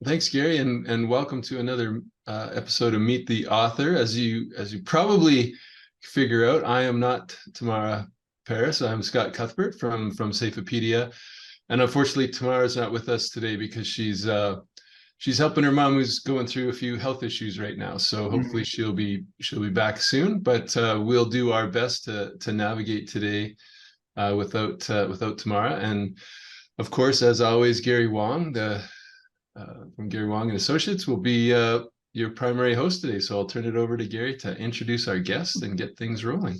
Thanks, Gary, and welcome to another episode of Meet the Author. As you probably figure out, I am not Tamara Paris. I'm Scott Cuthbert from Safepedia, and unfortunately, Tamara's not with us today because she's helping her mom who's going through a few health issues right now. So hopefully she'll be back soon. But we'll do our best to navigate today without Tamara. And of course, as always, Gary Wong, from Gary Wong and Associates, will be your primary host today. So I'll turn it over to Gary to introduce our guest and get things rolling.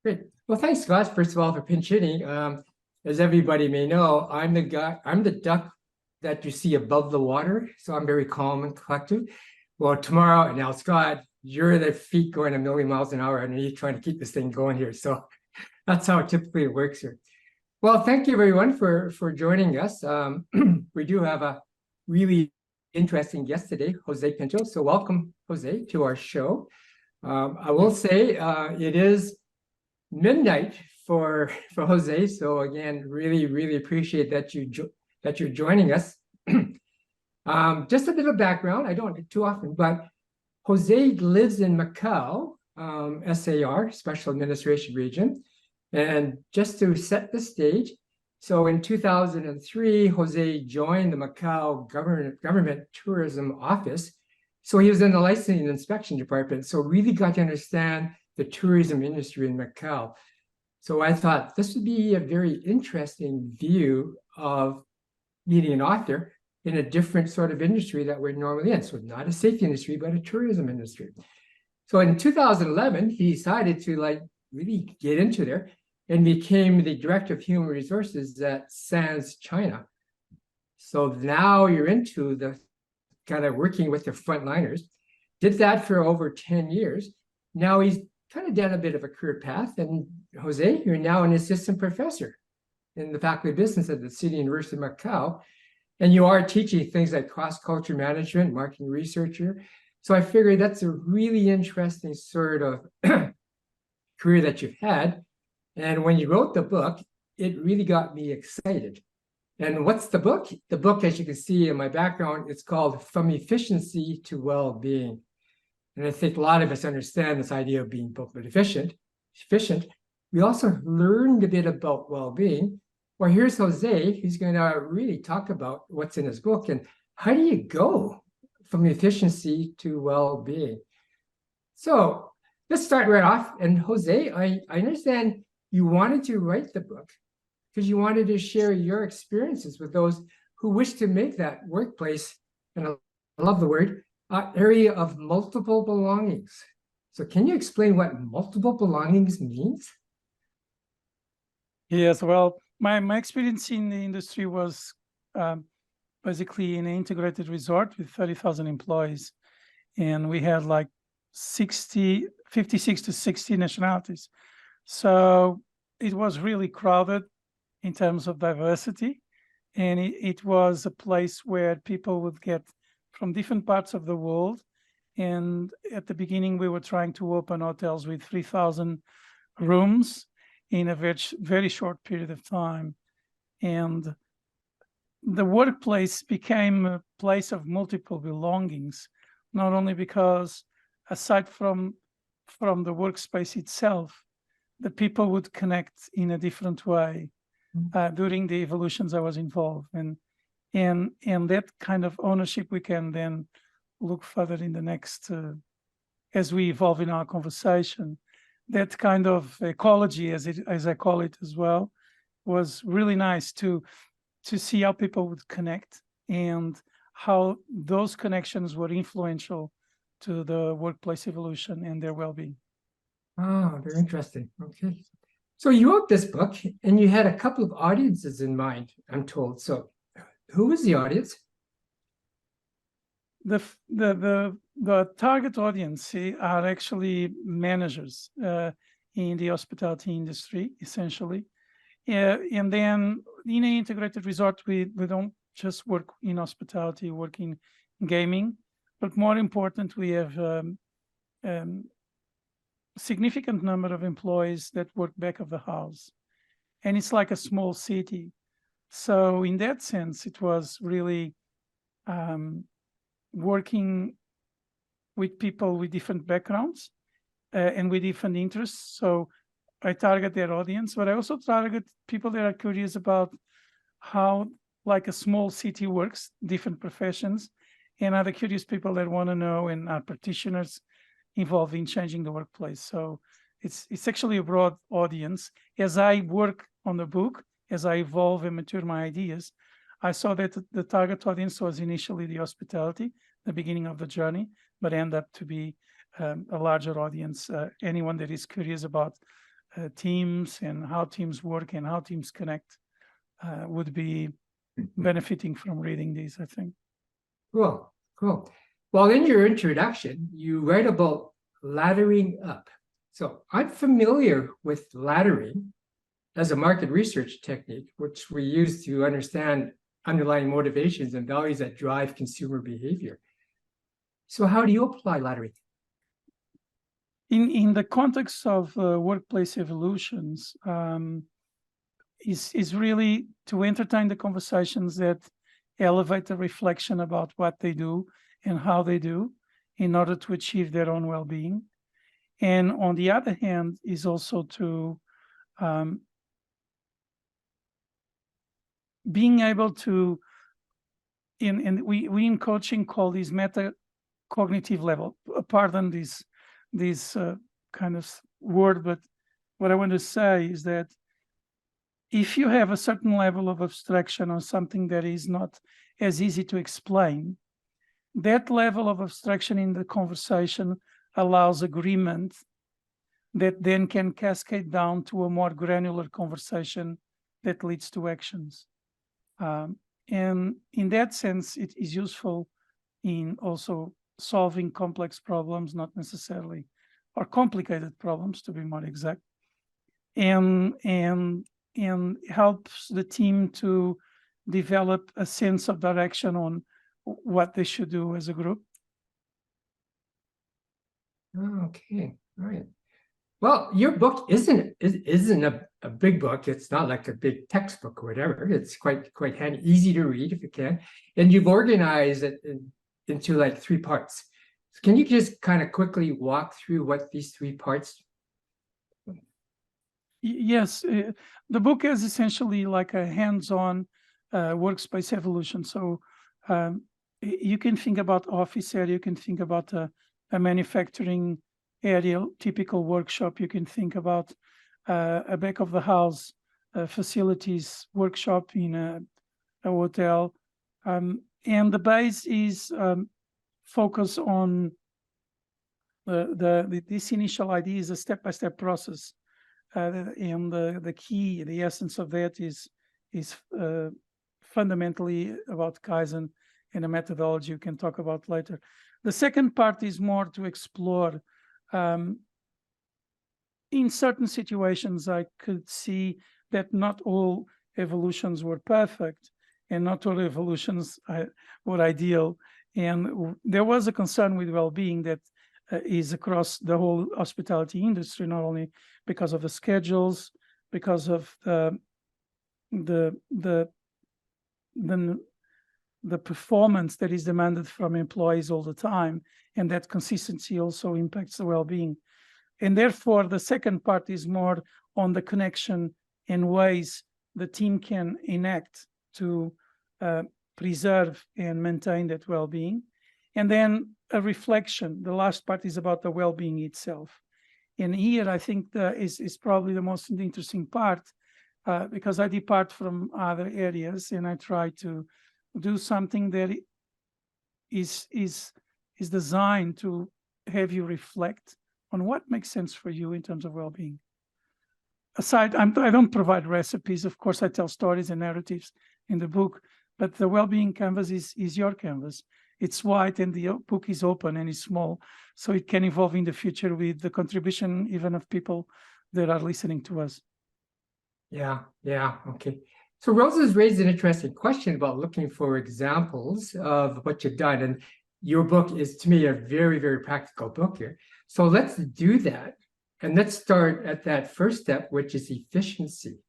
Great. Well, thanks, Scott, first of all, for pinch hitting. As everybody may know, I'm the duck that you see above the water. So I'm very calm and collected. Well, tomorrow, and now, Scott, you're the feet going a million miles an hour underneath trying to keep this thing going here. So that's how it typically works here. Well, thank you, everyone, for joining us. We do have a really interesting guest today, José Pinto. So welcome, José, to our show. I will say it is midnight for José. So again, really appreciate that you're joining us. Just a bit of background. I don't too often, but José lives in Macau, SAR, Special Administration Region. And just to set the stage, so in 2003, José joined the Macau Government Tourism Office. So he was in the licensing and inspection department. So really got to understand the tourism industry in Macau. So I thought this would be a very interesting view of meeting an author in a different sort of industry that we're normally in. So not a safety industry, but a tourism industry. So in 2011, he decided to really get into there and became the director of human resources at SANS China. So now you're into the kind of working with the frontliners. Did that for over 10 years. Now he's kind of done a bit of a career path. And José, you're now an assistant professor in the Faculty of Business at the City University of Macau. And you are teaching things like cross-culture management, marketing researcher. So I figured that's a really interesting sort of career that you've had. And when you wrote the book, it really got me excited. And what's the book? The book, as you can see in my background, it's called From Efficiency to Well-Being. And I think a lot of us understand this idea of being both efficient. We also learned a bit about well-being. Well, here's José, who's going to really talk about what's in his book and how do you go from efficiency to well-being. So let's start right off. And José, I understand you wanted to write the book because you wanted to share your experiences with those who wish to make that workplace, and I love the word, area of multiple belongings. So can you explain what multiple belongings means? Yes, well, my experience in the industry was basically in an integrated resort with 30,000 employees. And we had like 56 to 60 nationalities. So it was really crowded in terms of diversity. And it was a place where people would get from different parts of the world. And at the beginning, we were trying to open hotels with 3,000 rooms in a very short period of time. And the workplace became a place of multiple belongings, not only because aside from the workspace itself, the people would connect in a different way during the evolutions I was involved in. And that kind of ownership we can then look further in the next, as we evolve in our conversation. That kind of ecology, as I call it as well, was really nice to see how people would connect and how those connections were influential to the workplace evolution and their well-being. Oh, very interesting. Okay. So you wrote this book and you had a couple of audiences in mind, I'm told. So who was the audience? The target audience are actually managers in the hospitality industry, essentially. And then in an integrated resort, we don't just work in hospitality, work in gaming, but more important, we have significant number of employees that work back of the house. And it's like a small city. So in that sense, it was really working with people with different backgrounds and with different interests. So I target their audience, but I also target people that are curious about how like a small city works, different professions, and other curious people that want to know and are practitioners involved in changing the workplace. So it's actually a broad audience. As I work on the book, as I evolve and mature my ideas, I saw that the target audience was initially the hospitality, the beginning of the journey, but end up to be a larger audience. Anyone that is curious about teams and how teams work and how teams connect would be benefiting from reading these, I think. Cool, cool. Well, in your introduction, you write about laddering up. So I'm familiar with laddering as a market research technique, which we use to understand underlying motivations and values that drive consumer behavior. So how do you apply laddering? In the context of workplace evolutions, is really to entertain the conversations that elevate the reflection about what they do and how they do in order to achieve their own well-being. And on the other hand, is also to being able to, we in coaching call these meta cognitive level. Pardon this kind of word, but what I want to say is that if you have a certain level of abstraction on something that is not as easy to explain, that level of abstraction in the conversation allows agreement that then can cascade down to a more granular conversation that leads to actions. And in that sense, it is useful in also solving complex problems, not necessarily, or complicated problems to be more exact, and helps the team to develop a sense of direction on what they should do as a group. Okay, all right. Well, your book isn't a big book. It's not like a big textbook or whatever. It's quite handy, easy to read if you can. And you've organized it into like 3 parts. So can you just kind of quickly walk through what these 3 parts? Yes, the book is essentially like a hands-on workspace evolution. So you can think about office area, you can think about a manufacturing area, typical workshop. You can think about a back of the house facilities workshop in a hotel. And the base is focus on this initial idea is a step-by-step process. And the key, the essence of that is fundamentally about Kaizen and a methodology you can talk about later. The second part is more to explore. In certain situations, I could see that not all evolutions were perfect and not all evolutions were ideal. And there was a concern with well-being that is across the whole hospitality industry, not only because of the schedules, because of the performance that is demanded from employees all the time, and that consistency also impacts the well-being. And therefore, the second part is more on the connection and ways the team can enact to preserve and maintain that well-being. And then a reflection. The last part is about the well-being itself. And here, I think is probably the most interesting part because I depart from other areas and I try to do something that is designed to have you reflect on what makes sense for you in terms of well-being. Aside, I don't provide recipes. Of course, I tell stories and narratives in the book, but the well-being canvas is your canvas. It's white and the book is open and it's small, so it can evolve in the future with the contribution even of people that are listening to us. Yeah, okay. So Rose has raised an interesting question about looking for examples of what you've done. And your book is, to me, a very, very practical book here. So let's do that. And let's start at that first step, which is efficiency.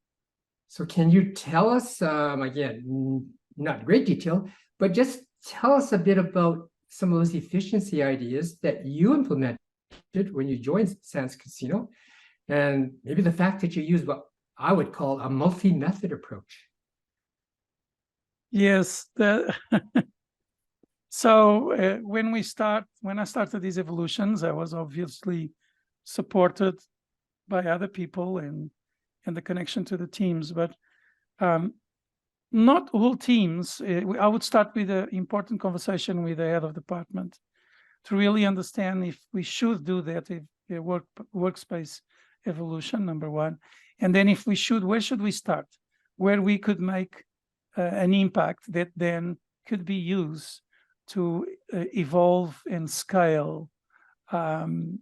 So can you tell us, again, not great detail, but just tell us a bit about some of those efficiency ideas that you implemented when you joined Sands Casino, and maybe the fact that you use what I would call a multi-method approach. Yes, so when I started these evolutions, I was obviously supported by other people and the connection to the teams, but not all teams. I would start with an important conversation with the head of department to really understand if we should do that, if workspace evolution, number one, and then if we should, where should we start, where we could make an impact that then could be used to evolve and scale that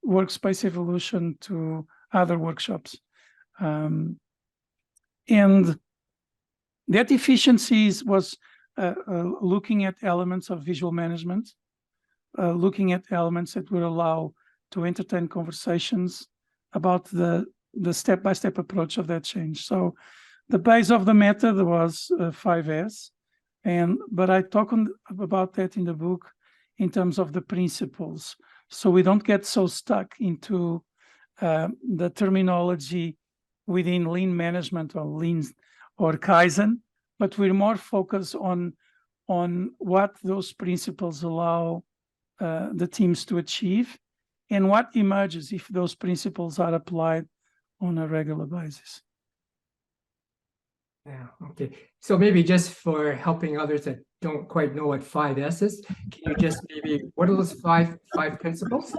workspace evolution to other workshops. And that efficiencies was looking at elements of visual management, looking at elements that would allow to entertain conversations about the step-by-step approach of that change. So the base of the method was 5S, but I talk about that in the book in terms of the principles. So we don't get so stuck into the terminology within lean management or lean or Kaizen, but we're more focused on what those principles allow the teams to achieve and what emerges if those principles are applied on a regular basis. Yeah, okay. So maybe just for helping others that don't quite know what 5S is, can you just maybe, what are those five principles?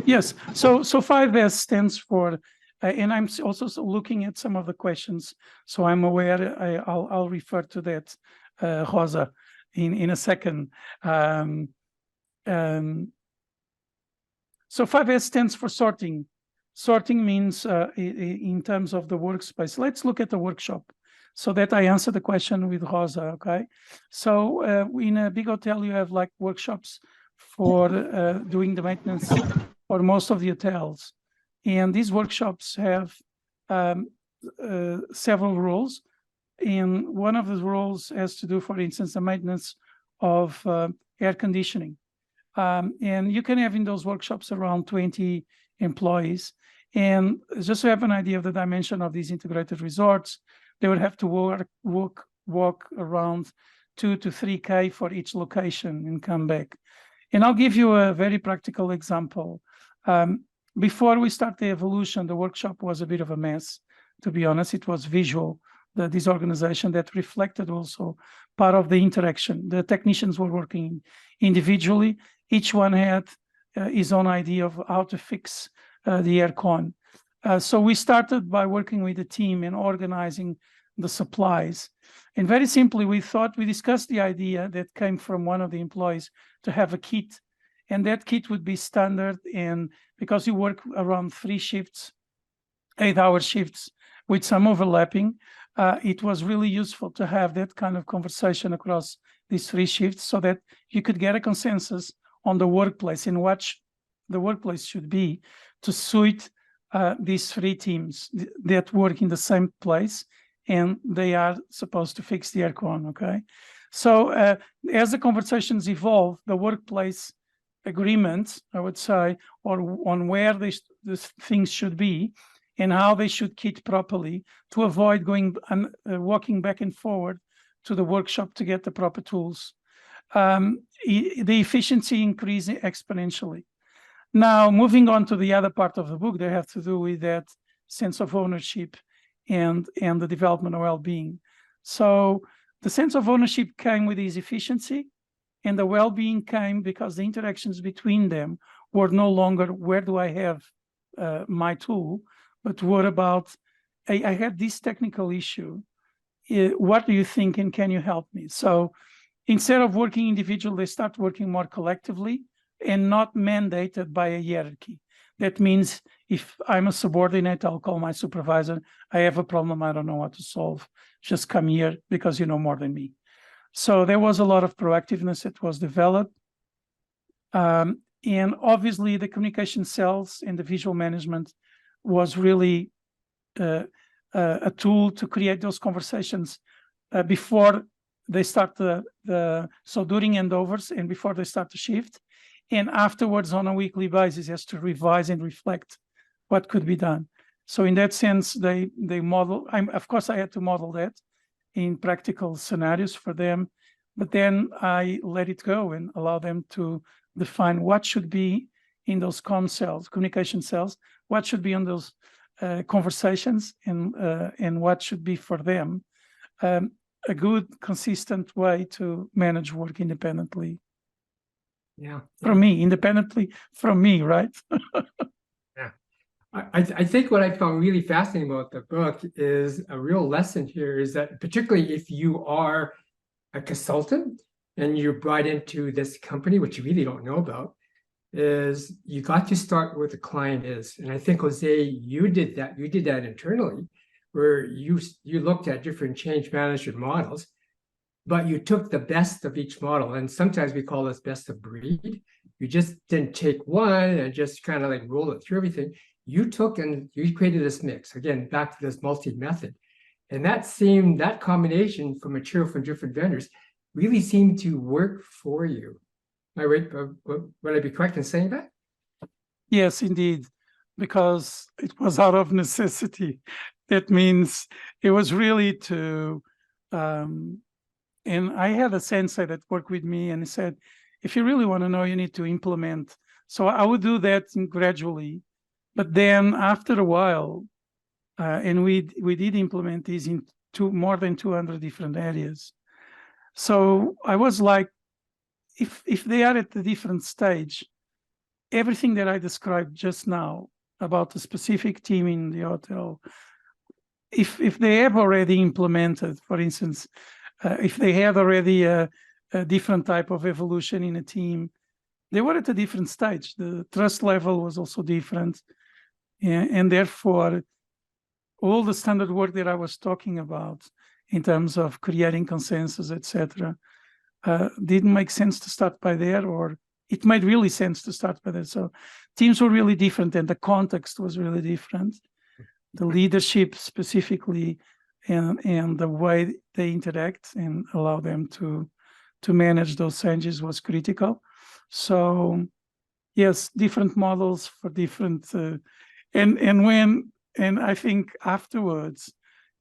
Yes, so 5S stands for, and I'm also looking at some of the questions, so I'm aware, I'll refer to that, Rosa, in a second. So 5S stands for sorting. Sorting means in terms of the workspace. Let's look at the workshop so that I answer the question with Rosa, okay? So in a big hotel, you have like workshops for doing the maintenance for most of the hotels. And these workshops have several roles. And one of the roles has to do, for instance, the maintenance of air conditioning. And you can have in those workshops around 20 employees. And just to have an idea of the dimension of these integrated resorts, they would have to walk around 2 to 3K for each location and come back. And I'll give you a very practical example. Before we start the evolution, the workshop was a bit of a mess. To be honest, it was visual, the disorganization that reflected also part of the interaction. The technicians were working individually. Each one had his own idea of how to fix the aircon. So we started by working with the team and organizing the supplies. And very simply, we discussed the idea that came from one of the employees to have a kit. And that kit would be standard. And because you work around 3 shifts, 8-hour shifts with some overlapping, it was really useful to have that kind of conversation across these 3 shifts so that you could get a consensus on the workplace and what the workplace should be to suit these 3 teams that work in the same place and they are supposed to fix the aircon, okay? So as the conversations evolve, the workplace agreement, I would say, or on where these things should be and how they should kit properly to avoid going and walking back and forward to the workshop to get the proper tools. The efficiency increased exponentially. Now, moving on to the other part of the book, they have to do with that sense of ownership and the development of well-being. So the sense of ownership came with this efficiency, and the well-being came because the interactions between them were no longer, where do I have my tool, but what about, I had this technical issue. What do you think, and can you help me? So instead of working individually, they start working more collectively and not mandated by a hierarchy. That means if I'm a subordinate, I'll call my supervisor. I have a problem, I don't know what to solve. Just come here because you know more than me. So there was a lot of proactiveness that was developed. And obviously the communication cells and the visual management was really a tool to create those conversations before they start so during handovers and before they start the shift, and afterwards on a weekly basis has to revise and reflect what could be done. So in that sense, they model. Of course, I had to model that in practical scenarios for them, but then I let it go and allow them to define what should be in those communication cells, what should be on those conversations, and what should be for them a good, consistent way to manage work independently. Yeah. From me, independently from me, right? I think what I found really fascinating about the book is a real lesson here is that particularly if you are a consultant and you're brought into this company, which you really don't know about, is you got to start where the client is. And I think, Jose, you did that internally, where you looked at different change management models, but you took the best of each model. And sometimes we call this best of breed. You just didn't take one and just kind of like roll it through everything. You took and you created this mix, again, back to this multi-method. And that combination for material from different vendors really seemed to work for you. Am I right? Would I be correct in saying that? Yes, indeed, because it was out of necessity. That means it was really to, and I had a sensei that worked with me and he said, if you really want to know, you need to implement. So I would do that gradually. But then after a while, and we did implement these in more than 200 different areas. So I was like, if they are at a different stage, everything that I described just now about the specific team in the hotel, if they have already implemented, for instance, if they had already a different type of evolution in a team, they were at a different stage. The trust level was also different. And therefore, all the standard work that I was talking about in terms of creating consensus, etc., didn't make sense to start by there, or it made really sense to start by there. So teams were really different and the context was really different. The leadership specifically and the way they interact and allow them to manage those changes was critical. So yes, different models for different and I think afterwards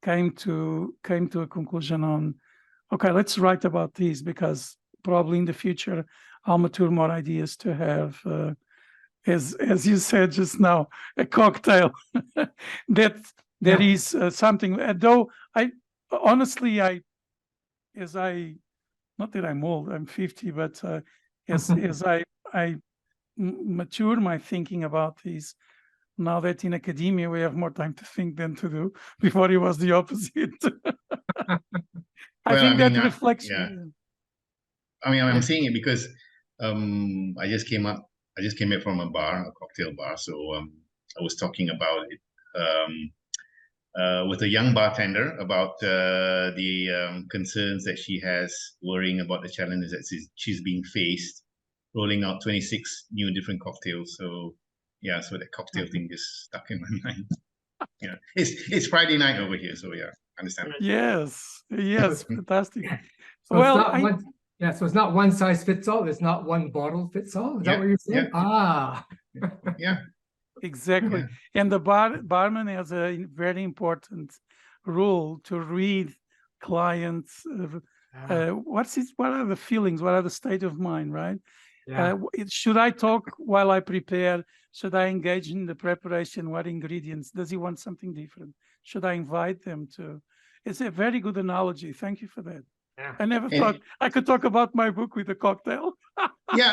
came to a conclusion on, okay, let's write about these because probably in the future I'll mature more ideas to have, as you said just now, a cocktail that is something. Though I honestly, not that I'm old, I'm 50, but as I mature my thinking about these. Now that in academia we have more time to think than to do. Before it was the opposite. I think that reflects. Yeah. I mean, I'm saying it because I just came back from a cocktail bar. So I was talking about it with a young bartender about the concerns that she has, worrying about the challenges that she's being faced, rolling out 26 new different cocktails. So yeah, so that cocktail thing just stuck in my mind. Yeah, it's Friday night over here, so yeah, understand. Yes, fantastic. So so it's not one size fits all. It's not one bottle fits all. Is that what you're saying? Yeah. Yeah. Exactly. Yeah. And the barman has a very important role to read clients. What are the feelings? What are the state of mind, right? Yeah. Should I talk while I prepare? Should I engage in the preparation? What ingredients? Does he want something different? Should I invite them to? It's a very good analogy. Thank you for that. Yeah. I never thought I could talk about my book with a cocktail. Yeah,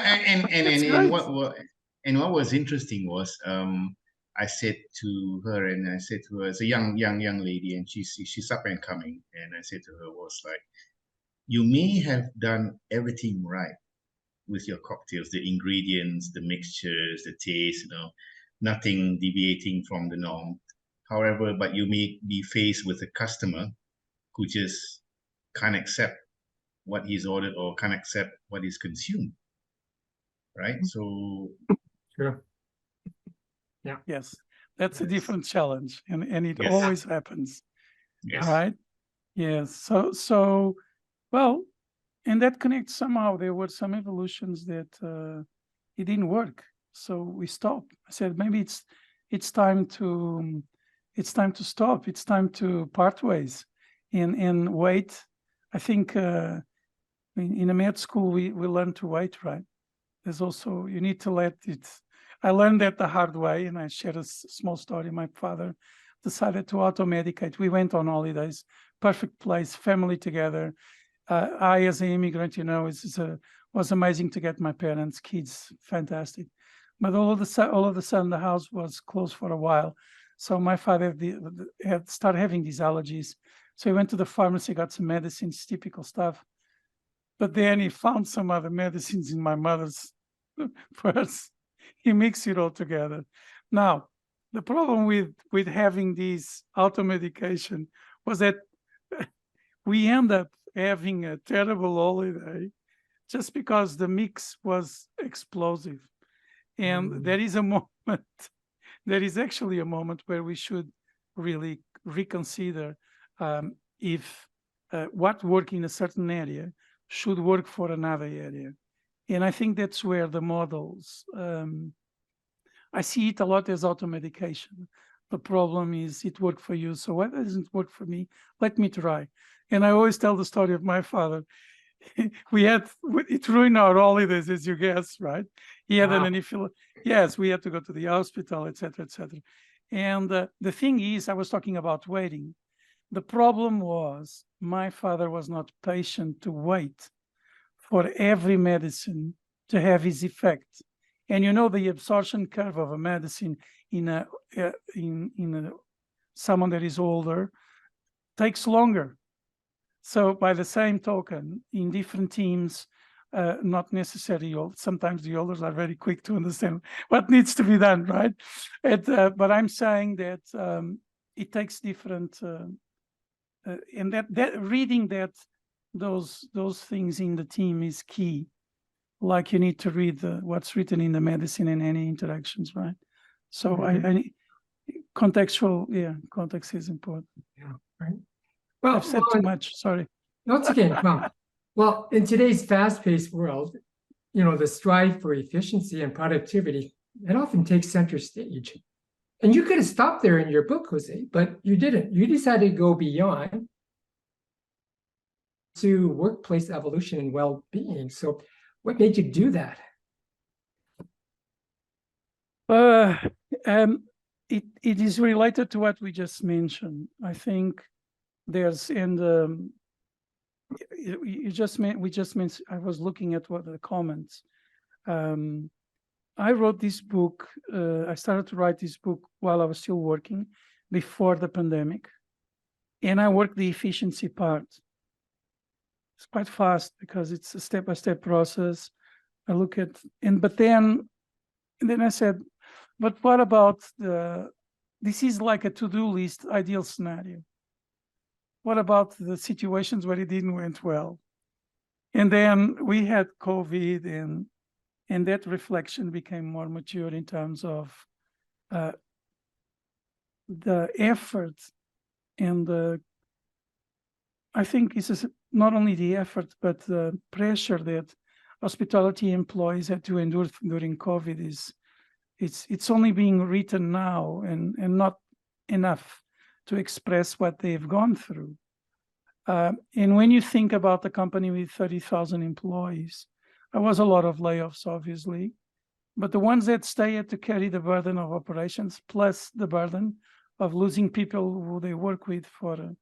and what was interesting was I said to her, it's a young lady, and she's up and coming, and I said to her was like, you may have done everything right with your cocktails, the ingredients, the mixtures, the taste, nothing deviating from the norm. However, but you may be faced with a customer who just can't accept what he's ordered or can't accept what is consumed, right? So sure. Yeah. Yes, that's a different challenge, and it always happens. Yes. All right. Yes. So Well, and that connects somehow. There were some evolutions that it didn't work, so we stopped. I said maybe it's time to stop. It's time to part ways and wait. I think in a med school we learn to wait, right? There's also you need to let it. I learned that the hard way, and I shared a small story. My father decided to auto-medicate. We went on holidays, perfect place, family together. I, as an immigrant, you know, was amazing to get my parents, kids, fantastic. But all of a sudden, the house was closed for a while. So my father had started having these allergies. So he went to the pharmacy, got some medicines, typical stuff. But then he found some other medicines in my mother's purse. He mixed it all together. Now, the problem with having this auto-medication was that we end up having a terrible holiday just because the mix was explosive. And there is a moment, there is actually a moment where we should really reconsider if what worked in a certain area should work for another area. And I think that's where the models, I see it a lot as auto-medication. The problem is it worked for you, so why doesn't work for me? Let me try. And I always tell the story of my father. It ruined our holidays, as you guess, right? He had an anaphylactic. Yes, we had to go to the hospital, etc., etc. And the thing is, I was talking about waiting. The problem was my father was not patient to wait for every medicine to have its effect. And you know, the absorption curve of a medicine in someone that is older takes longer. So by the same token, in different teams, not necessarily old, sometimes the elders are very quick to understand what needs to be done, right? But I'm saying that it takes different, and that reading those things in the team is key. Like you need to read what's written in the medicine and any interactions, right? So contextual, context is important. Yeah, right. Well, I've said too much, sorry. No, it's okay. Well, in today's fast-paced world, you know, the strive for efficiency and productivity, it often takes center stage. And you could have stopped there in your book, Jose, but you didn't. You decided to go beyond to workplace evolution and well-being. So what made you do that? It is related to what we just mentioned. I think there's we just mentioned, I was looking at what the comments. I wrote this book, I started to write this book while I was still working before the pandemic. And I worked the efficiency part. It's quite fast because it's a step-by-step process. I look at, but then I said, but what about this is like a to-do list ideal scenario. What about the situations where it didn't went well? And then we had COVID, and that reflection became more mature in terms of the effort and I think this is not only the effort, but the pressure that hospitality employees had to endure during COVID it's only being written now and not enough to express what they've gone through. And when you think about the company with 30,000 employees, there was a lot of layoffs, obviously, but the ones that stay had to carry the burden of operations plus the burden of losing people who they work with for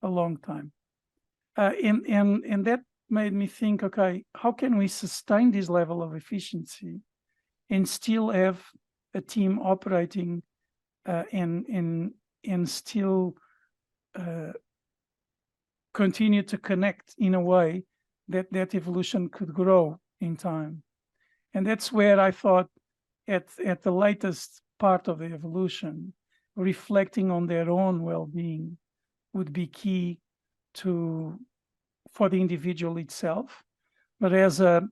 a long time. And that made me think, okay, how can we sustain this level of efficiency and still have a team operating and still continue to connect in a way that evolution could grow in time. And that's where I thought at the latest part of the evolution, reflecting on their own well-being would be key for the individual itself, but as a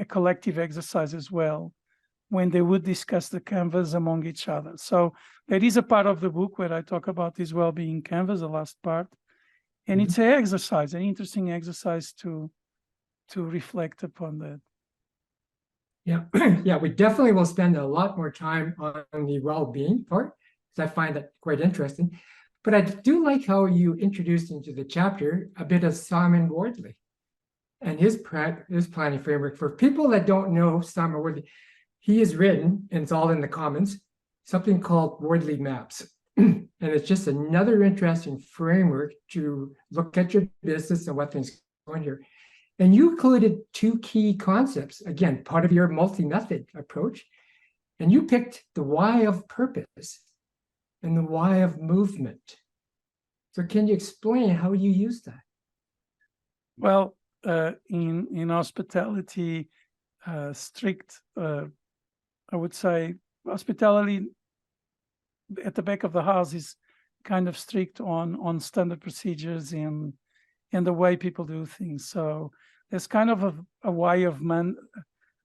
collective exercise as well, when they would discuss the canvas among each other. So there is a part of the book where I talk about this well-being canvas, the last part, And it's an exercise, an interesting exercise to reflect upon that. Yeah, yeah, we definitely will spend a lot more time on the well-being part, because I find that quite interesting. But I do like how you introduced into the chapter a bit of Simon Wardley and his planning framework. For people that don't know Simon Wardley, he has written, and it's all in the comments, something called Wardley Maps. And it's just another interesting framework to look at your business and what things are going here. And you included two key concepts, again, part of your multi-method approach. And you picked the why of purpose and the why of movement. So can you explain how you use that? Well, in hospitality, strict, I would say, hospitality at the back of the house is kind of strict on standard procedures and the way people do things. So there's kind of a way of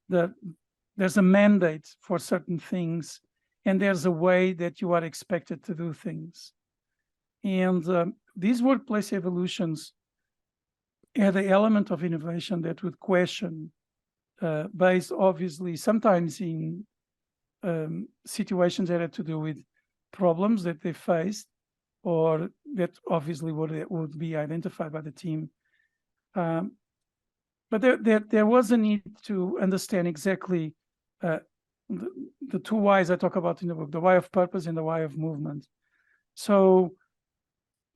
there's a mandate for certain things, and there's a way that you are expected to do things. And these workplace evolutions had the element of innovation that would question, based obviously sometimes in situations that had to do with problems that they faced, or that obviously would be identified by the team. But there was a need to understand exactly the two whys I talk about in the book, the why of purpose and the why of movement. So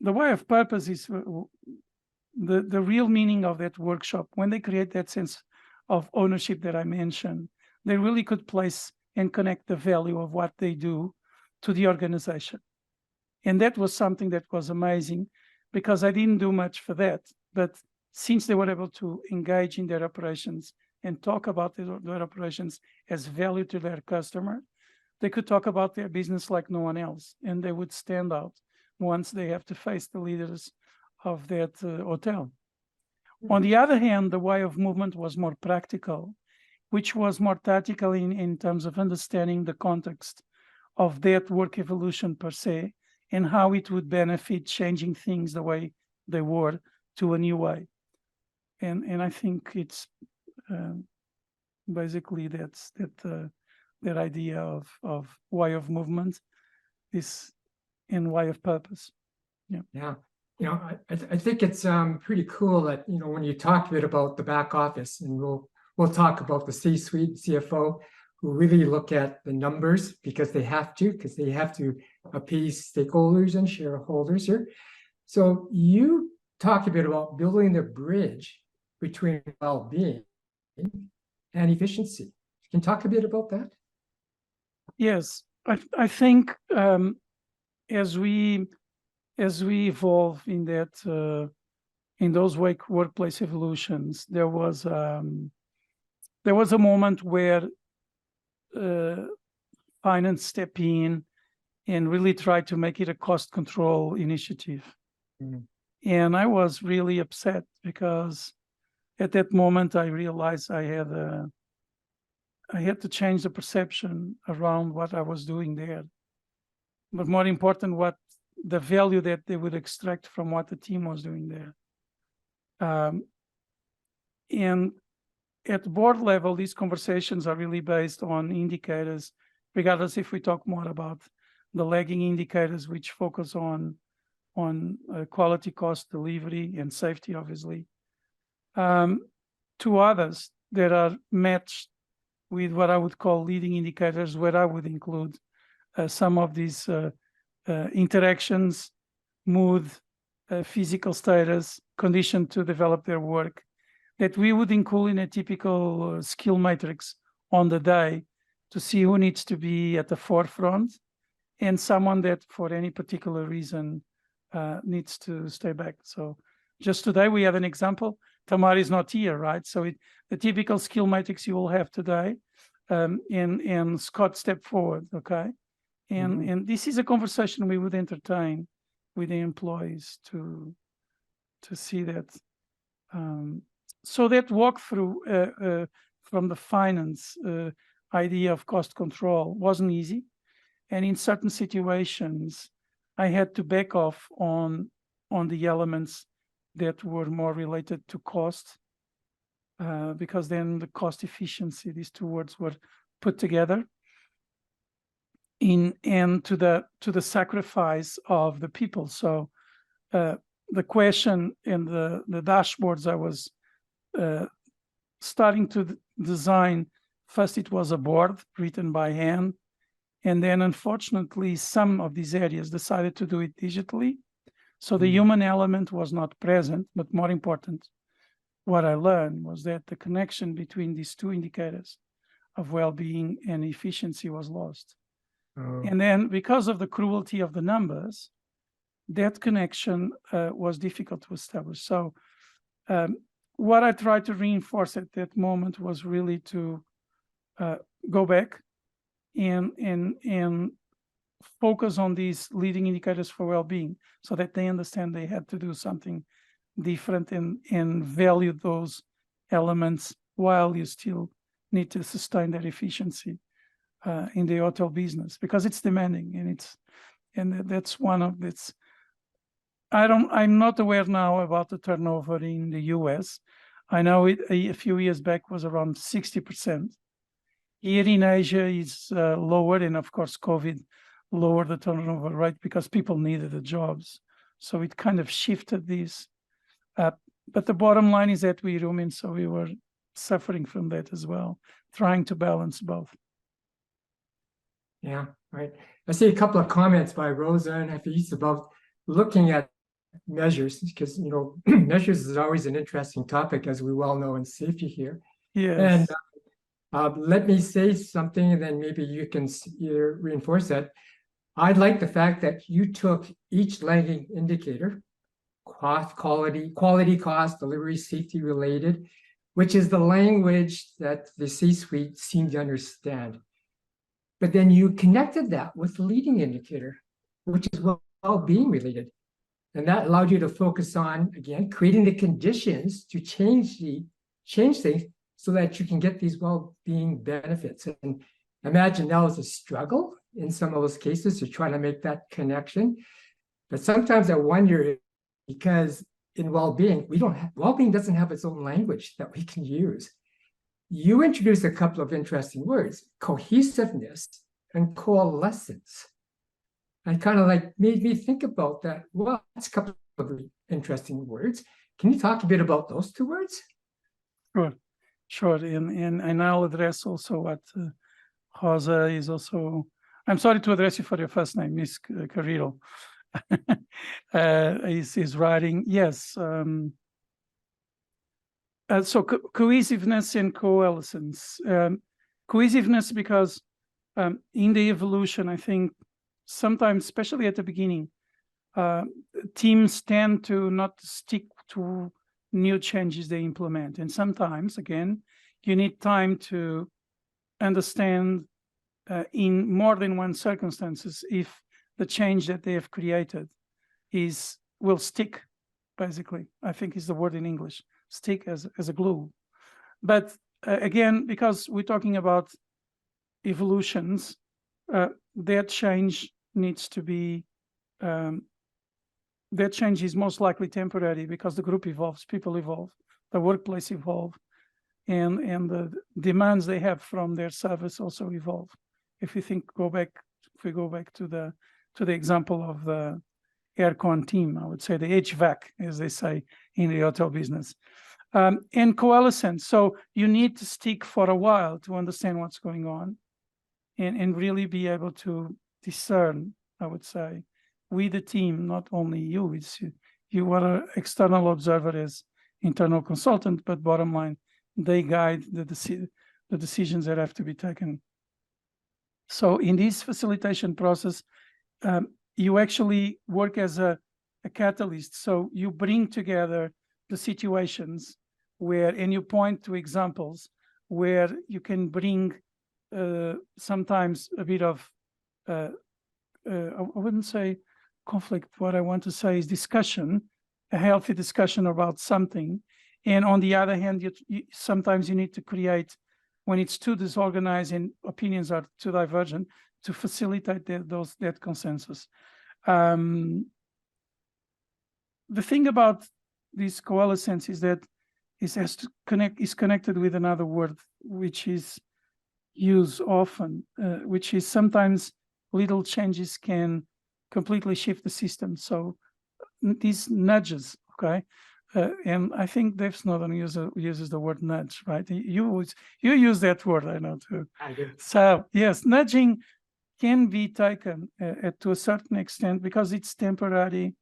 the why of purpose is the real meaning of that workshop. When they create that sense of ownership that I mentioned, they really could place and connect the value of what they do to the organization. And that was something that was amazing, because I didn't do much for that. But since they were able to engage in their operations and talk about their operations as value to their customer, they could talk about their business like no one else, and they would stand out once they have to face the leaders of that hotel. On the other hand, the way of movement was more practical, which was more tactical in terms of understanding the context of that work evolution per se, and how it would benefit changing things the way they were to a new way. And I think it's basically that idea of way of movement is in way of purpose. Yeah. I think it's pretty cool that, when you talk a bit about the back office, and we'll talk about the C-suite, CFO, who really look at the numbers because they have to appease stakeholders and shareholders here. So you talk a bit about building the bridge between well-being and efficiency. Can you talk a bit about that? Yes, I think as we evolve in that in those workplace evolutions, there was a moment where finance stepped in and really tried to make it a cost control initiative. And I was really upset, because at that moment I realized I had to change the perception around what I was doing there. But more important, what the value that they would extract from what the team was doing there. And at board level, these conversations are really based on indicators, regardless if we talk more about the lagging indicators, which focus on quality, cost, delivery, and safety, obviously, to others that are matched with what I would call leading indicators, where I would include some of these interactions, mood, physical status, condition to develop their work, that we would include in a typical skill matrix on the day to see who needs to be at the forefront and someone that for any particular reason needs to stay back. So just today we have an example. Tamar is not here, right? So the typical skill matrix you will have today, and Scott stepped forward, okay? And this is a conversation we would entertain with the employees to see that. So that walkthrough from the finance idea of cost control wasn't easy. And in certain situations, I had to back off on the elements that were more related to cost, because then the cost efficiency, these two words were put together, and to the sacrifice of the people. So the question in the dashboards I was starting to design, first it was a board written by hand, and then unfortunately some of these areas decided to do it digitally. So the human element was not present, but more important, what I learned was that the connection between these two indicators of well-being and efficiency was lost. Oh. And then because of the cruelty of the numbers, that connection was difficult to establish. So what I tried to reinforce at that moment was really to go back and focus on these leading indicators for well-being, so that they understand they had to do something different and value those elements while you still need to sustain that efficiency in the hotel business, because it's demanding, and that's one of its. I'm not aware now about the turnover in the US. I know it a few years back was around 60%. Here in Asia is lower, and of course COVID lowered the turnover rate because people needed the jobs. So it kind of shifted this. But the bottom line is that we're human, so we were suffering from that as well, trying to balance both. Yeah, right. I see a couple of comments by Rosa and Hafiz about looking at measures, because measures is always an interesting topic, as we well know in safety here. Yes. And let me say something, and then maybe you can reinforce that. I like the fact that you took each lagging indicator, cost, quality, cost, delivery, safety related, which is the language that the C-suite seemed to understand. But then you connected that with the leading indicator, which is well-being related. And that allowed you to focus on, again, creating the conditions to change things so that you can get these well-being benefits. And imagine that was a struggle in some of those cases to try to make that connection. But sometimes I wonder, because in well-being, well-being doesn't have its own language that we can use. You introduced a couple of interesting words, cohesiveness and coalescence. And kind of made me think about that. Well, that's a couple of interesting words. Can you talk a bit about those two words? Sure. And I'll address also what José is also. I'm sorry to address you for your first name, Miss Carrillo. Is writing. Yes. So cohesiveness and coalescence. Cohesiveness because in the evolution, I think sometimes, especially at the beginning, teams tend to not stick to new changes they implement. And sometimes, again, you need time to understand in more than one circumstances if the change that they have created will stick, basically, I think is the word in English, stick as a glue. But again, because we're talking about evolutions, that change needs to be, that change is most likely temporary because the group evolves, people evolve, the workplace evolve, and the demands they have from their service also evolve. If we go back to the example of the aircon team, I would say the HVAC, as they say in the hotel business, and coalescence. So you need to stick for a while to understand what's going on, and really be able to discern, I would say, with the team, not only you. You are an external observer as internal consultant, but bottom line, they guide the decisions that have to be taken. So in this facilitation process, you actually work as a catalyst. So you bring together the situations and you point to examples where you can bring sometimes a bit of, I wouldn't say conflict. What I want to say is discussion, a healthy discussion about something. And on the other hand, sometimes you need to create, when it's too disorganized and opinions are too divergent, to facilitate that consensus. The thing about this coalescence is that it has to is connected with another word which is used often, which is sometimes little changes can completely shift the system. So these nudges, okay, and I think Dave Snowden uses the word nudge, right? You use that word, I know too. I do. So yes, nudging can be taken to a certain extent because it's temporary.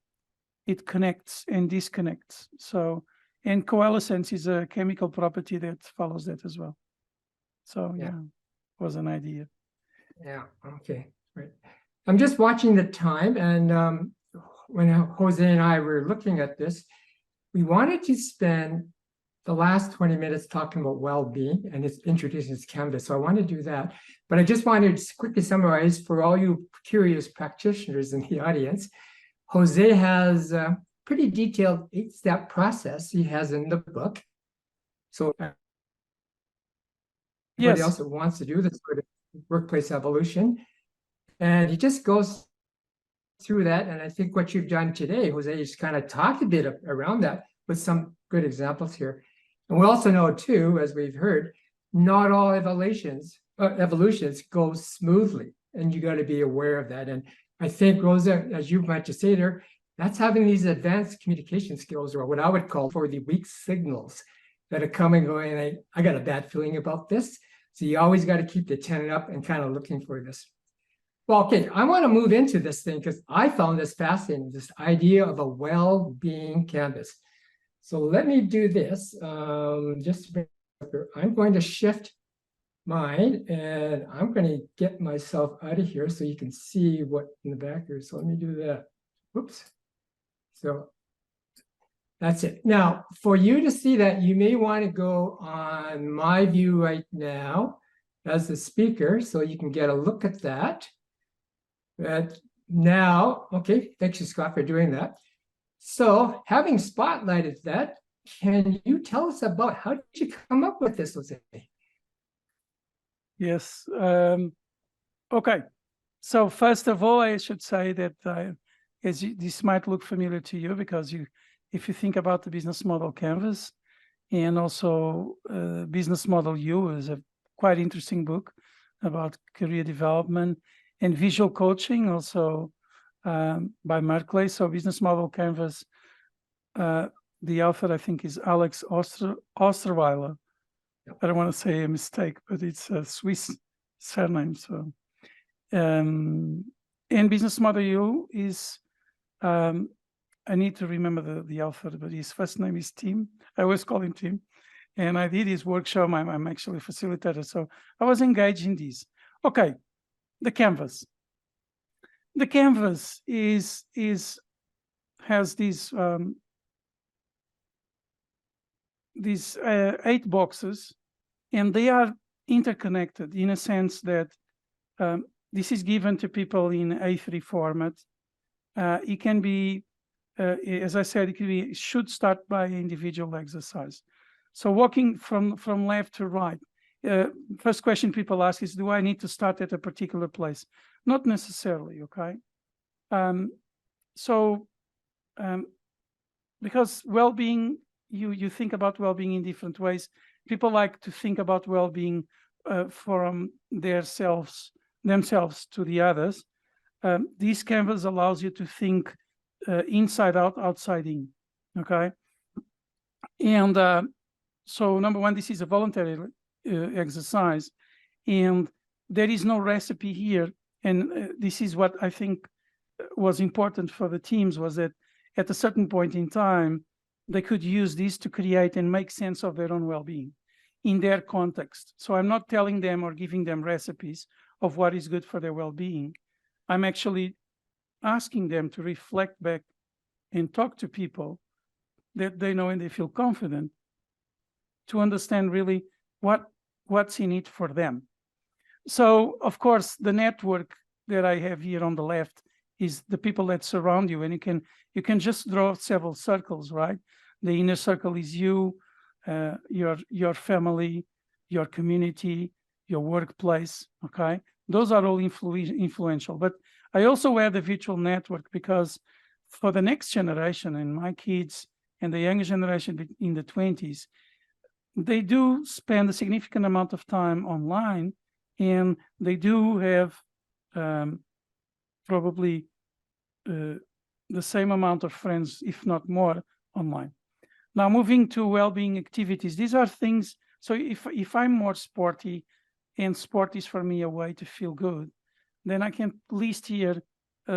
It connects and disconnects. So, and coalescence is a chemical property that follows that as well. So yeah, was an idea. Yeah, okay, right. I'm just watching the time, and when Jose and I were looking at this, we wanted to spend the last 20 minutes talking about well-being and it's introducing this canvas. So I want to do that, but I just wanted to quickly summarize for all you curious practitioners in the audience. Jose has a pretty detailed 8-step process he has in the book. So anybody else that wants to do this sort of workplace evolution, and he just goes through that. And I think what you've done today, Jose, is kind of talk a bit around that with some good examples here. And we also know too, as we've heard, not all evolutions go smoothly, and you got to be aware of that. And I think, Rosa, as you might just say there, that's having these advanced communication skills, or what I would call for the weak signals that are coming, going, I got a bad feeling about this. So you always got to keep the antenna up and kind of looking for this. Well, okay, I want to move into this thing because I found this fascinating, this idea of a well-being canvas. So let me do this. I'm going to shift mine, and I'm going to get myself out of here so you can see what in the back here. So let me do that. Oops. So that's it. Now, for you to see that, you may want to go on my view right now as the speaker so you can get a look at that. But now, okay, thanks you, Scott, for doing that. So having spotlighted that, can you tell us about how did you come up with this, Jose? Yes. Okay. So first of all, I should say that this might look familiar to you because if you think about the business model canvas, and also Business Model U is a quite interesting book about career development and visual coaching, also by Merkley. So Business Model Canvas, the author I think is Alex Osterweiler. I don't want to say a mistake, but it's a Swiss surname. So, and Business Model U is, I need to remember the author, but his first name is Tim. I always call him Tim. And I did his workshop. I'm actually a facilitator. So I was engaged in this. Okay, the canvas. The canvas has these 8 boxes, and they are interconnected in a sense that this is given to people in A3 format. It can be, as I said, it should start by individual exercise. So walking from left to right, first question people ask is, do I need to start at a particular place? Not necessarily, okay? Because well-being, you think about well-being in different ways. People like to think about well-being from themselves to the others. This canvas allows you to think inside out, outside in, okay? And so number one, this is a voluntary exercise, and there is no recipe here. And this is what I think was important for the teams, was that at a certain point in time, they could use this to create and make sense of their own well-being in their context. So I'm not telling them or giving them recipes of what is good for their well-being. I'm actually asking them to reflect back and talk to people that they know and they feel confident to understand really what's in it for them. So, of course, the network that I have here on the left is the people that surround you, and you can just draw several circles, right? The inner circle is you, your family, your community, your workplace, okay? Those are all influential. But I also add the virtual network because for the next generation and my kids and the younger generation in the 20s, they do spend a significant amount of time online, and they do have probably the same amount of friends, if not more, online. Now, moving to well-being activities, these are things. So if I'm more sporty, and sport is for me a way to feel good, then I can list here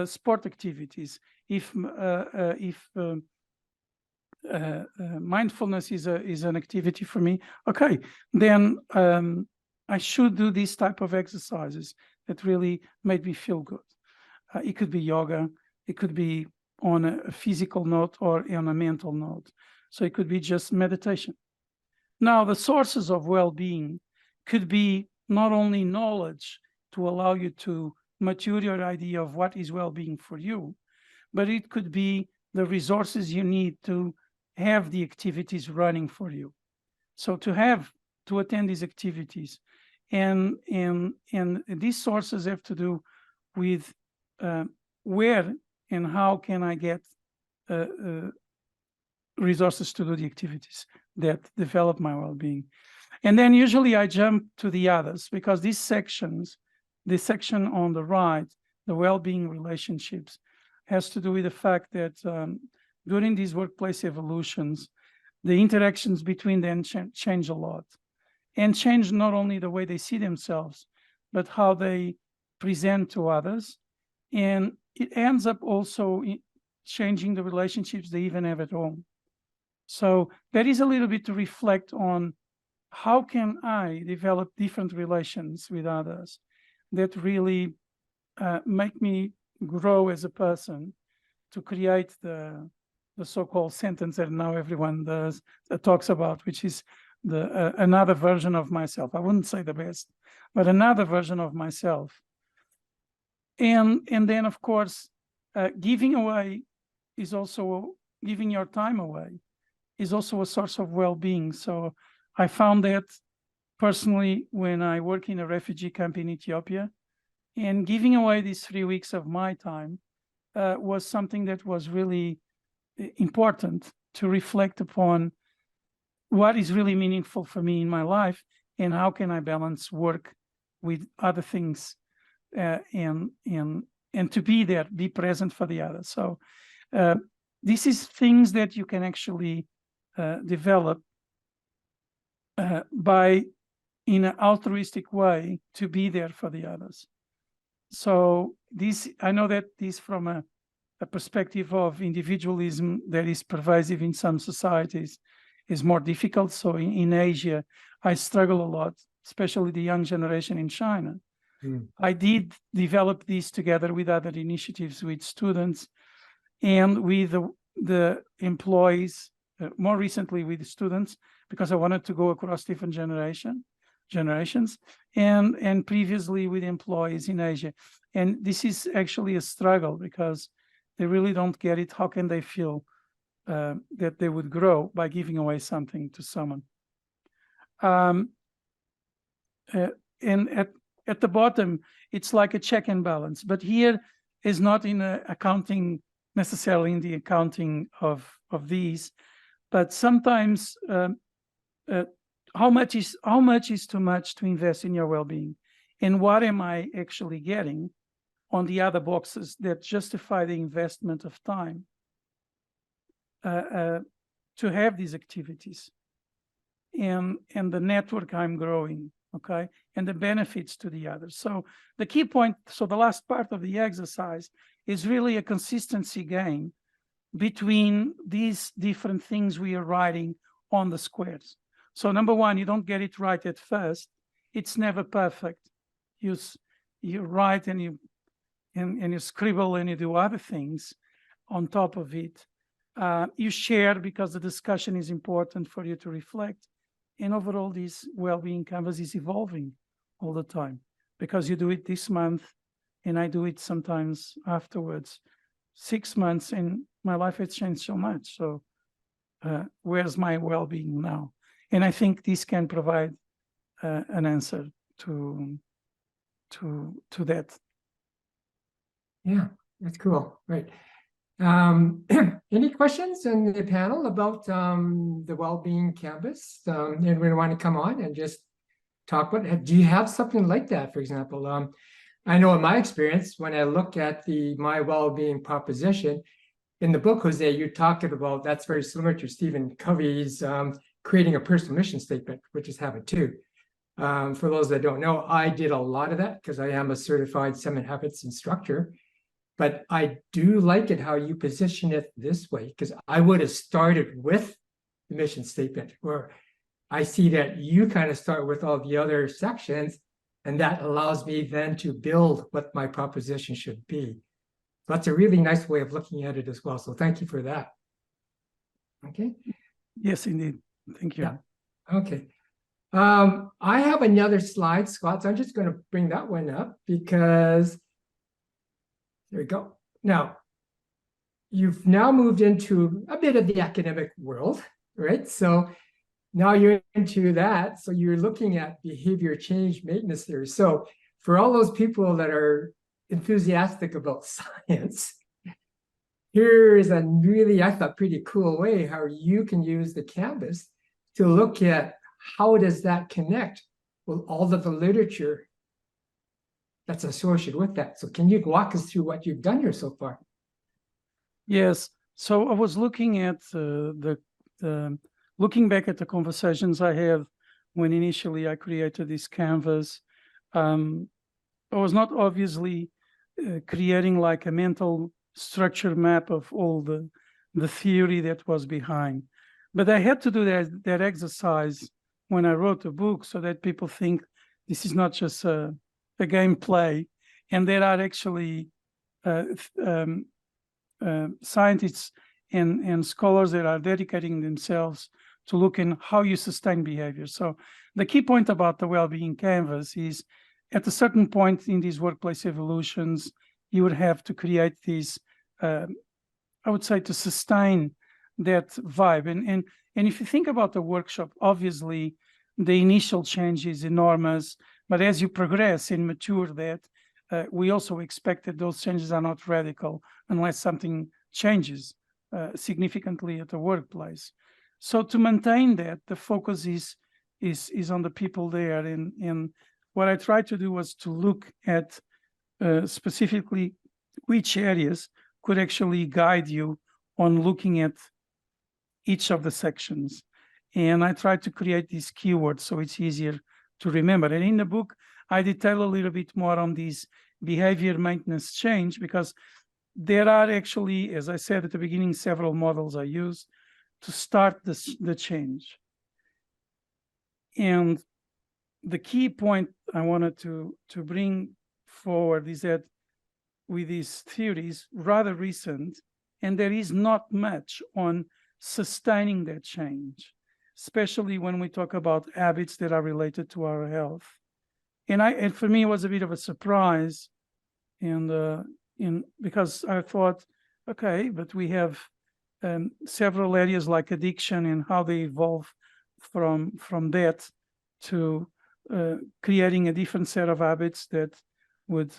sport activities. If mindfulness is an activity for me, okay, then I should do these type of exercises that really make me feel good. It could be yoga, it could be on a physical note or on a mental note. So it could be just meditation. Now, the sources of well-being could be not only knowledge to allow you to mature your idea of what is well-being for you, but it could be the resources you need to have the activities running for you. So to attend these activities, and these sources have to do with where and how can I get resources to do the activities that develop my well-being. And then usually I jump to the others, because these sections, the section on the right, the well-being relationships, has to do with the fact that during these workplace evolutions, the interactions between them change a lot, and change not only the way they see themselves, but how they present to others. And it ends up also changing the relationships they even have at home. So there is a little bit to reflect on how can I develop different relations with others that really make me grow as a person, to create the so-called sentence that now everyone talks about, which is another version of myself. I wouldn't say the best, but another version of myself. And then, of course, giving away is also, giving your time away is also a source of well-being. So I found that personally when I work in a refugee camp in Ethiopia, and giving away these 3 weeks of my time was something that was really important to reflect upon what is really meaningful for me in my life, and how can I balance work with other things, and to be there, be present for the others. So this is things that you can actually develop by, in an altruistic way, to be there for the others. So this, I know that this from a perspective of individualism that is pervasive in some societies is more difficult. So in Asia, I struggle a lot, especially the young generation in China. I did develop this together with other initiatives, with students and with the employees, more recently with the students, because I wanted to go across different generations, and previously with employees in Asia. And this is actually a struggle, because they really don't get it. How can they feel that they would grow by giving away something to someone? And at the bottom, it's like a check and balance. But here is not in accounting, necessarily in the accounting of these, but sometimes how much is too much to invest in your well-being, and what am I actually getting on the other boxes that justify the investment of time to have these activities, and the network I'm growing, okay, and the benefits to the others. So the key point, so the last part of the exercise is really a consistency game between these different things we are writing on the squares. So number one, you don't get it right at first. It's never perfect. You write and you scribble and you do other things on top of it. You share because the discussion is important for you to reflect. And overall, this well-being canvas is evolving all the time, because you do it this month and I do it sometimes afterwards. 6 months and my life has changed so much. So where's my well-being now? And I think this can provide an answer to that. Yeah, that's cool. Right. Any questions in the panel about the well-being canvas? Anyone want to come on and just talk about it? Do you have something like that, for example? I know in my experience, when I look at the my well-being proposition in the book, Jose, you talked about that's very similar to Stephen Covey's creating a personal mission statement, which is habit 2. For those that don't know, I did a lot of that because I am a certified 7 habits instructor. But I do like it how you position it this way, because I would have started with the mission statement, where I see that you kind of start with all the other sections, and that allows me then to build what my proposition should be. So that's a really nice way of looking at it as well. So thank you for that. Okay. Yes, indeed. Thank you. Yeah. Okay. I have another slide, Scott, so I'm just going to bring that one up because there we go. Now, you've now moved into a bit of the academic world, right? So now you're into that. So you're looking at behavior change maintenance theory. So for all those people that are enthusiastic about science, here is a really, I thought, pretty cool way how you can use the canvas to look at how does that connect with all of the literature that's associated with that. So can you walk us through what you've done here so far? Yes. So I was looking at looking back at the conversations I had when initially I created this canvas. I was not obviously creating like a mental structure map of all the theory that was behind, but I had to do that exercise when I wrote the book so that people think this is not just a gameplay, and there are actually scientists and scholars that are dedicating themselves to looking how you sustain behavior. So the key point about the well-being canvas is at a certain point in these workplace evolutions, you would have to create these, I would say, to sustain that vibe. And if you think about the workshop, obviously the initial change is enormous, but as you progress and mature that, we also expect that those changes are not radical unless something changes significantly at the workplace. So to maintain that, the focus is on the people there. And what I tried to do was to look at specifically which areas could actually guide you on looking at each of the sections. And I tried to create these keywords so it's easier to remember. And in the book, I detail a little bit more on these behavior maintenance change, because there are actually, as I said at the beginning, several models I use to start the change. And the key point I wanted to bring forward is that with these theories, rather recent, and there is not much on sustaining that change, especially when we talk about habits that are related to our health. And for me, it was a bit of a surprise, and because I thought, okay, but we have several areas like addiction and how they evolve from that to creating a different set of habits that would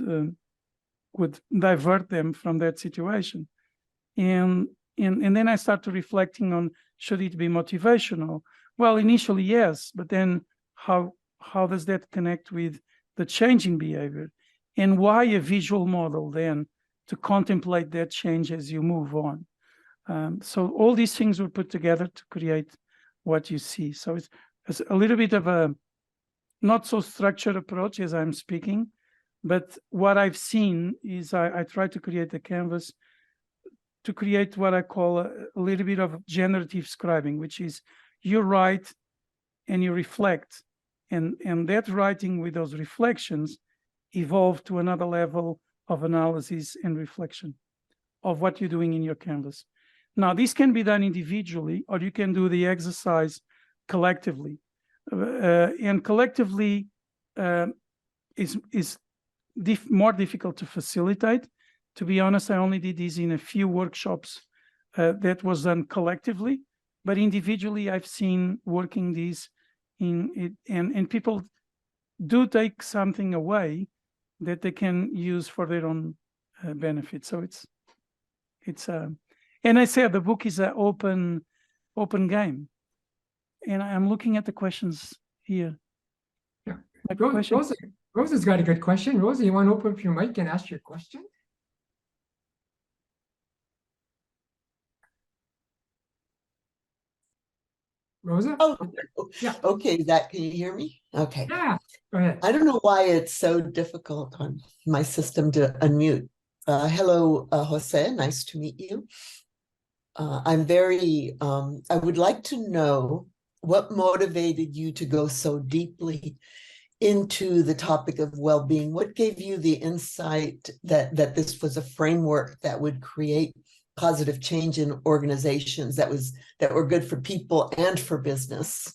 divert them from that situation. And then I started reflecting on, should it be motivational? Well, initially, yes, but then how does that connect with the changing behavior? And why a visual model then to contemplate that change as you move on? So all these things were put together to create what you see. So it's a little bit of a not so structured approach as I'm speaking, but what I've seen is I try to create a canvas to create what I call a little bit of generative scribing, which is you write and you reflect, and that writing with those reflections evolve to another level of analysis and reflection of what you're doing in your canvas. Now, this can be done individually, or you can do the exercise collectively. And collectively is more difficult to facilitate. To be honest, I only did this in a few workshops that was done collectively, but individually I've seen working these in it, and people do take something away that they can use for their own benefit. So It's and I said the book is an open game, and I'm looking at the questions here. Yeah. Like Rosa's got a good question. Rosa, you want to open up your mic and ask your question? Rosa? Oh, Yeah. okay. Can you hear me? Okay. Yeah, go ahead. I don't know why it's so difficult on my system to unmute. Hello, Jose. Nice to meet you. I would like to know what motivated you to go so deeply into the topic of well-being. What gave you the insight that this was a framework that would create positive change in organizations that were good for people and for business?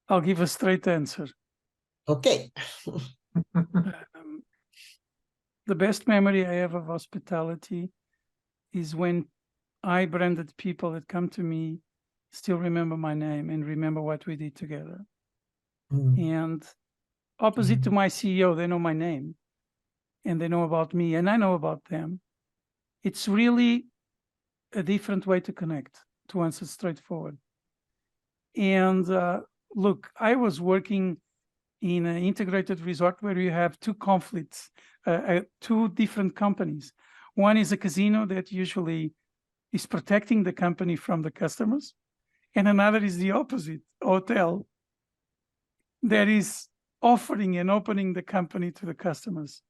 I'll give a straight answer. Okay. The best memory I have of hospitality is when I branded people that come to me, still remember my name and remember what we did together. And opposite to my CEO, they know my name and they know about me and I know about them. It's really a different way to connect, to answer straightforward. And look, I was working in an integrated resort where you have two conflicts, two different companies. One is a casino that usually is protecting the company from the customers, and another is the opposite, hotel that is offering and opening the company to the customers.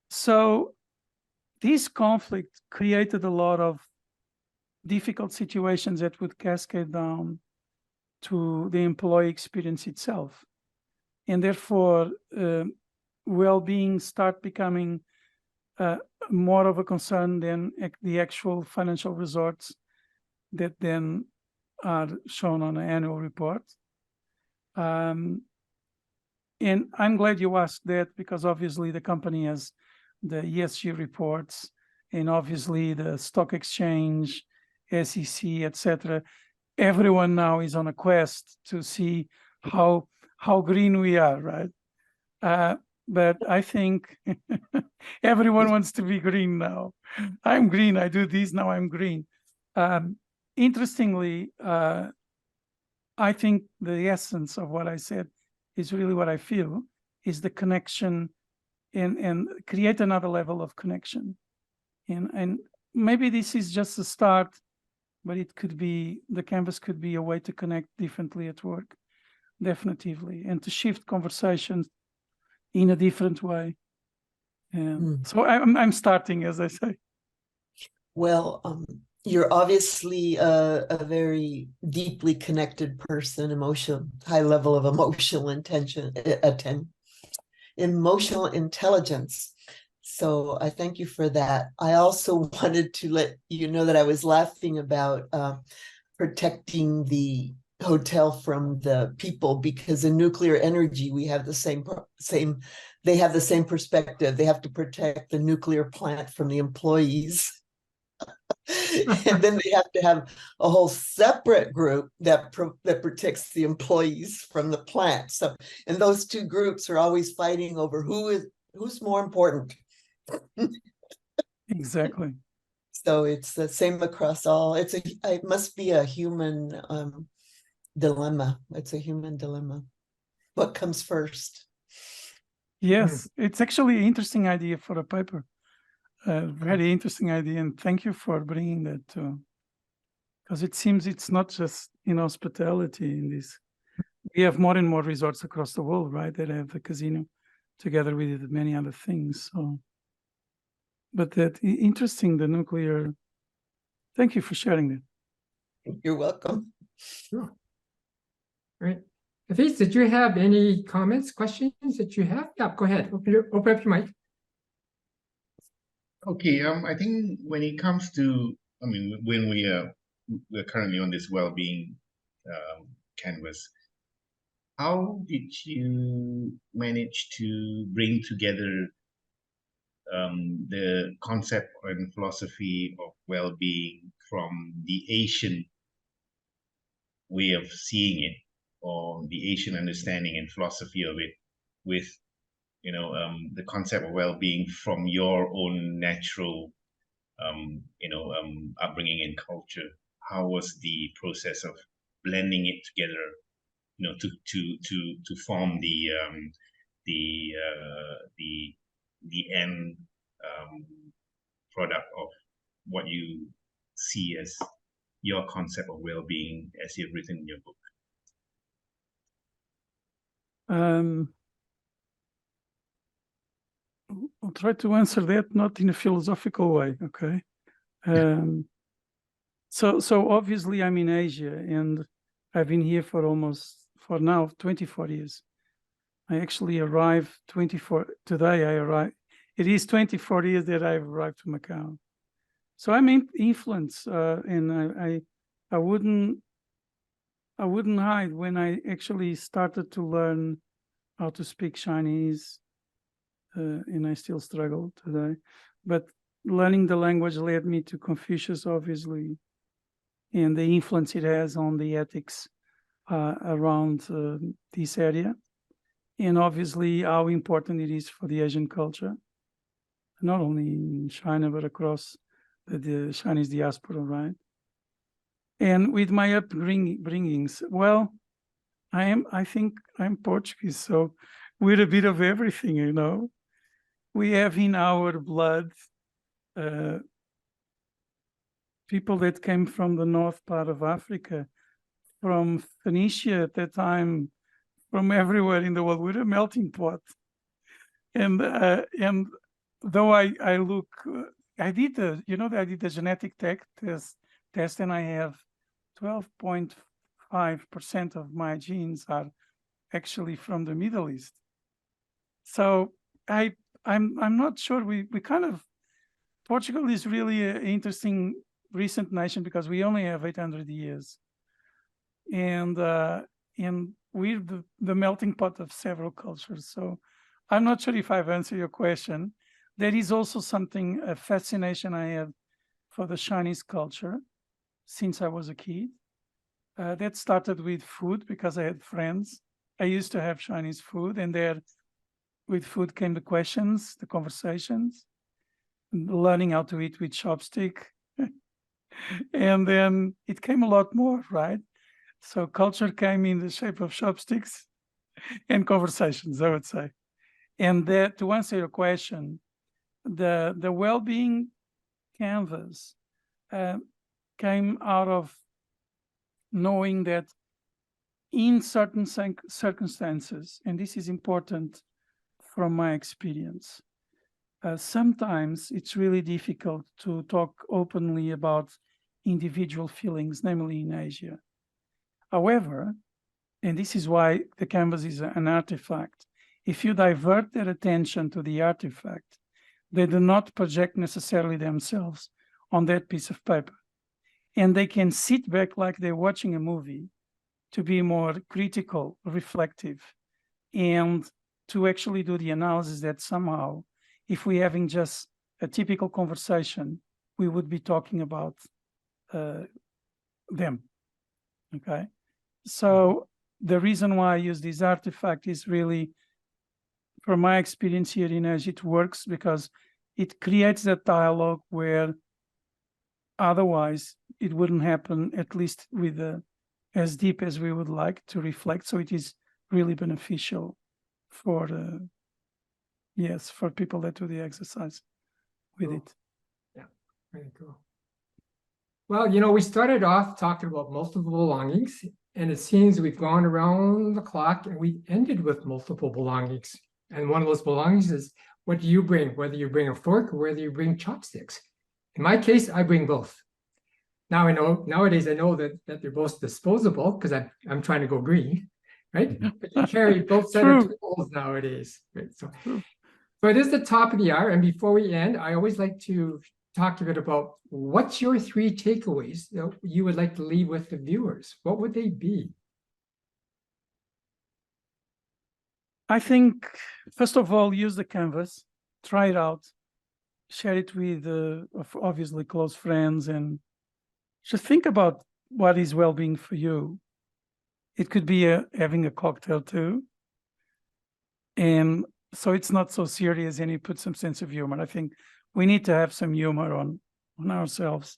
So this conflict created a lot of difficult situations that would cascade down to the employee experience itself. And therefore, well-being start becoming more of a concern than the actual financial results that then are shown on an annual report. And I'm glad you asked that, because obviously the company has the ESG reports and obviously the stock exchange, SEC, etc. Everyone now is on a quest to see how green we are, right? But I think everyone wants to be green now. I'm green, I do this, now I'm green. Interestingly, I think the essence of what I said is really what I feel, is the connection and create another level of connection. And maybe this is just a start, but it could be, the canvas could be a way to connect differently at work, definitively, and to shift conversations in a different way. And so I'm starting, as I say. Well, you're obviously a very deeply connected person, high level of emotional intelligence. So I thank you for that. I also wanted to let you know that I was laughing about protecting the hotel from the people, because in nuclear energy we have the same they have the same perspective. They have to protect the nuclear plant from the employees. And then they have to have a whole separate group that protects the employees from the plant. So, and those two groups are always fighting over who's more important. Exactly. So it's the same across all. It must be a human dilemma. It's a human dilemma. What comes first? Yes, it's actually an interesting idea for a paper. Very interesting idea, and thank you for bringing that too. Because it seems it's not just in hospitality. In this, we have more and more resorts across the world, right? That have the casino together with many other things. So, but that interesting, the nuclear. Thank you for sharing that. You're welcome. Sure. Right. Hafiz, did you have any comments, questions that you have? Yeah, go ahead. Open up your mic. Okay, I think when it comes to, I mean, when we're currently on this well-being canvas, how did you manage to bring together the concept and philosophy of well-being from the Asian way of seeing it, or the Asian understanding and philosophy of it, with the concept of well-being from your own natural, upbringing and culture. How was the process of blending it together, to form the end product of what you see as your concept of well-being as you've written in your book? I'll try to answer that not in a philosophical way, okay? So obviously I'm in Asia, and I've been here for now 24 years. I actually arrived today I arrived. It is 24 years that I've arrived to Macau. So I'm influenced, and I wouldn't hide when I actually started to learn how to speak Chinese, and I still struggle today. But learning the language led me to Confucius, obviously, and the influence it has on the ethics around this area, and obviously how important it is for the Asian culture, not only in China, but across the Chinese diaspora, right? And with my upbringings, well, I think I'm Portuguese, so we're a bit of everything, We have in our blood people that came from the north part of Africa, from Phoenicia at that time, from everywhere in the world. We're a melting pot. And though I look, I did the genetic test, and I have 12.5% of my genes are actually from the Middle East. So I'm not sure. We kind of, Portugal is really an interesting recent nation because we only have 800 years, and we're the melting pot of several cultures. So I'm not sure if I've answered your question. There is also a fascination I have for the Chinese culture since I was a kid. That started with food because I had friends. I used to have Chinese food, and there with food came the questions, the conversations, learning how to eat with chopstick. And then it came a lot more, right? So culture came in the shape of chopsticks and conversations, I would say. And to answer your question, the well-being canvas came out of knowing that in certain circumstances, and this is important from my experience, sometimes it's really difficult to talk openly about individual feelings, namely in Asia. However, and this is why the canvas is an artifact, if you divert their attention to the artifact, they do not project necessarily themselves on that piece of paper. And they can sit back like they're watching a movie to be more critical, reflective, and to actually do the analysis that somehow, if we're having just a typical conversation, we would be talking about them, okay? So the reason why I use this artifact is really, from my experience here in Asia, it works because it creates that dialogue where otherwise it wouldn't happen, at least with as deep as we would like to reflect. So it is really beneficial for for people that do the exercise with it. Yeah, very cool. Well, we started off talking about multiple belongings, and it seems we've gone around the clock and we ended with multiple belongings. And one of those belongings is, what do you bring? Whether you bring a fork or whether you bring chopsticks. In my case, I bring both. Now nowadays I know that they're both disposable because I'm trying to go green, right? But you carry both sets of tools nowadays, right? So it is the top of the hour, and before we end, I always like to talk a bit about what's your 3 takeaways that you would like to leave with the viewers. What would they be? I think, first of all, use the canvas, try it out, share it with obviously close friends, and just think about what is well-being for you. It could be having a cocktail too. And so it's not so serious, and you put some sense of humor. I think we need to have some humor on ourselves,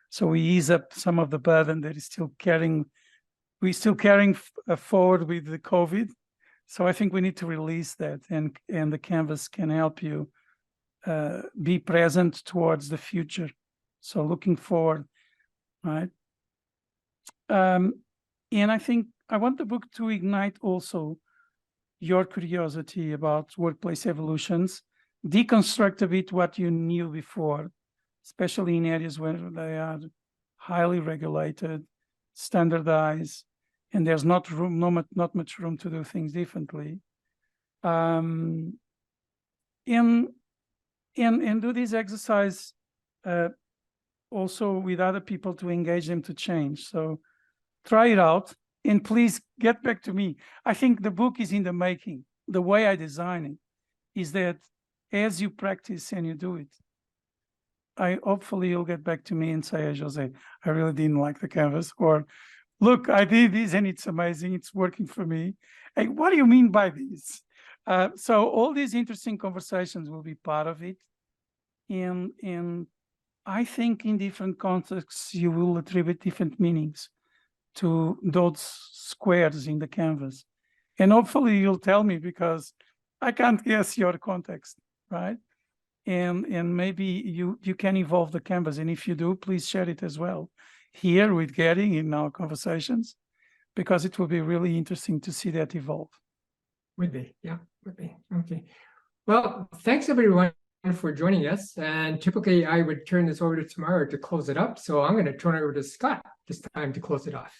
so we ease up some of the burden that is still carrying. We're still carrying forward with the COVID, so I think we need to release that, and the canvas can help you be present towards the future. So looking forward, right? And I think I want the book to ignite also your curiosity about workplace evolutions, deconstruct a bit what you knew before, especially in areas where they are highly regulated, standardized, and there's not much room to do things differently. And do this exercise also with other people to engage them to change. So try it out, and please get back to me. I think the book is in the making. The way I design it is that as you practice and you do it, hopefully you'll get back to me and say, hey, Jose, I really didn't like the canvas, or look, I did this and it's amazing, it's working for me. Hey, what do you mean by this? So all these interesting conversations will be part of it. And I think in different contexts, you will attribute different meanings to those squares in the canvas. And hopefully you'll tell me, because I can't guess your context, right? And maybe you can evolve the canvas. And if you do, please share it as well here with Gary in our conversations, because it will be really interesting to see that evolve. Would be, yeah, would be. Okay. Well, thanks everyone for joining us. And typically I would turn this over to Tamara to close it up. So I'm going to turn it over to Scott this time to close it off.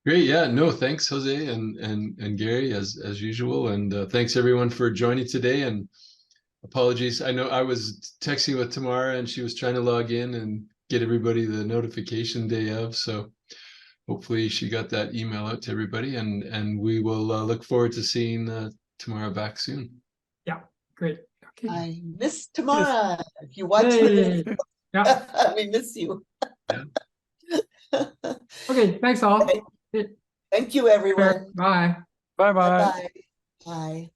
Great. Yeah, no, thanks, Jose and Gary, as usual. And thanks everyone for joining today. And apologies. I know I was texting with Tamara and she was trying to log in and get everybody the notification day of. So hopefully she got that email out to everybody, and we will look forward to seeing Tamara back soon. Yeah, great. Okay. I miss Tamara. If you watch Hey. this, Yeah. we miss you. Yeah. Okay, thanks all. Thank you, everyone. Bye. Bye-bye. Bye-bye. Bye.